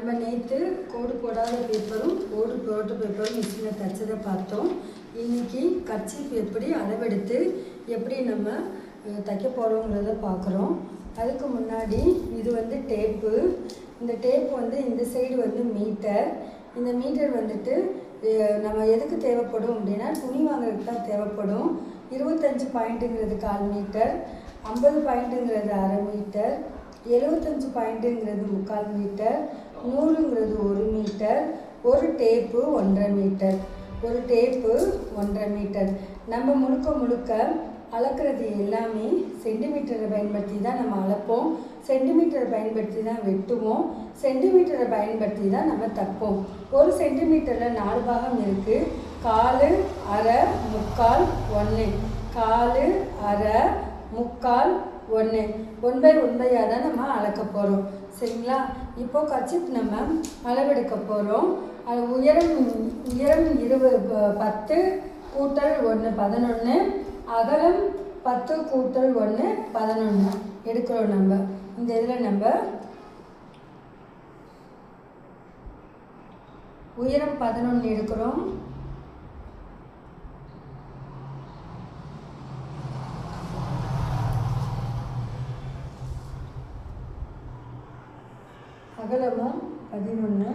நம்ம நேற்று கோடு போடாத பேப்பரும் கோடு போட்ட பேப்பரும் மிஷினில் தைச்சதை பார்த்தோம். இன்றைக்கி கர்ச்சீஃப் எப்படி அளவெடுத்து எப்படி நம்ம தைக்க போகிறோங்கிறத பார்க்குறோம். அதுக்கு முன்னாடி இது வந்து டேப்பு. இந்த டேப் வந்து இந்த சைடு வந்து மீட்டர். இந்த மீட்டர் வந்துட்டு நம்ம எதுக்கு தேவைப்படும் அப்படின்னா துணி வாங்குறதுக்கு தான் தேவைப்படும். 25 பாயிண்ட்டுங்கிறது 1/4 மீட்டர், 50 பாயிண்ட்டுங்கிறது 1/2 மீட்டர், 75 பாயிண்ட்டுங்கிறது 3/4 மீட்டர், 100ங்கிறது 1 மீட்டர், ஒரு டேப்பு 1.5 மீட்டர், ஒரு டேப்பு 1.5 மீட்டர். நம்ம முழுக்க அளக்கிறது எல்லாமே சென்டிமீட்டரை பயன்படுத்தி தான் நம்ம அளப்போம், சென்டிமீட்டரை பயன்படுத்தி தான் வெட்டுவோம், சென்டிமீட்டரை பயன்படுத்தி தான் நம்ம தைப்போம். ஒரு சென்டிமீட்டரில் 4 பாகம் இருக்குது. 1/4, 1/2, 3/4, 1. 1/4, 1/2, 3/4, 1. 1/1 தான் நம்ம அளக்க போகிறோம். சரிங்களா? இப்போ கர்ச்சீஃப் நம்ம அளவெடுக்க போகிறோம். அது உயரம் 10 கூட்டல் 1 11, அகலம் 10 கூட்டல் 1 11 எடுக்கிறோம். நம்ம இந்த இதில் நம்ம உயரம் 11 எடுக்கிறோம். அகலமும் 11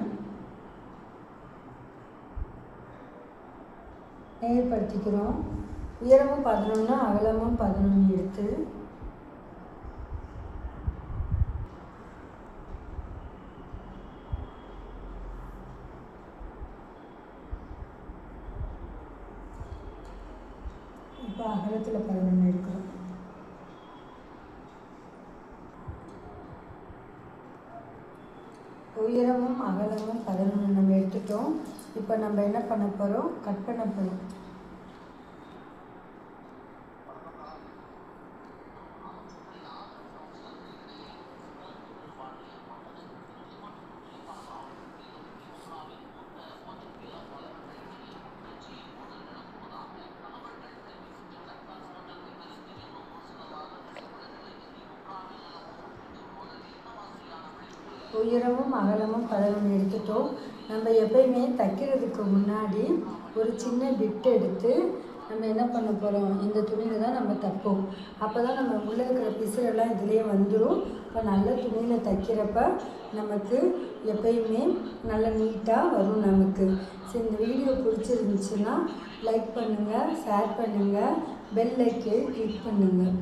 நேர்படுத்திக்கிறோம். உயரமும் 11 அகலமும் 11 எடுத்து இப்போ அகலத்தில் 11 எடுக்கிறோம். உயரமும் அகலமும் 11 நம்ம எடுத்துட்டோம். இப்போ நம்ம என்ன பண்ண போகிறோம்? கட் பண்ண போகிறோம். உயரமும் அகலமும் 11 எடுத்துட்டோம். நம்ம எப்பயுமே தைக்கிறதுக்கு முன்னாடி ஒரு சின்ன பிட் எடுத்து நம்ம என்ன பண்ண போகிறோம்? இந்த துணியில் தான் நம்ம தைப்போம். அப்போ தான் நம்ம உள்ளே இருக்கிற பிசுரெல்லாம் இதுலேயே வந்துடும். இப்போ நல்ல துணியில் தைக்கிறப்ப நமக்கு எப்பயுமே நல்ல நீட்டாக வரும் நமக்கு. சரி, இந்த வீடியோ பிடிச்சிருந்துச்சுன்னா லைக் பண்ணுங்கள், ஷேர் பண்ணுங்கள், பெல் ஐக்கனை கிளிக் பண்ணுங்கள்.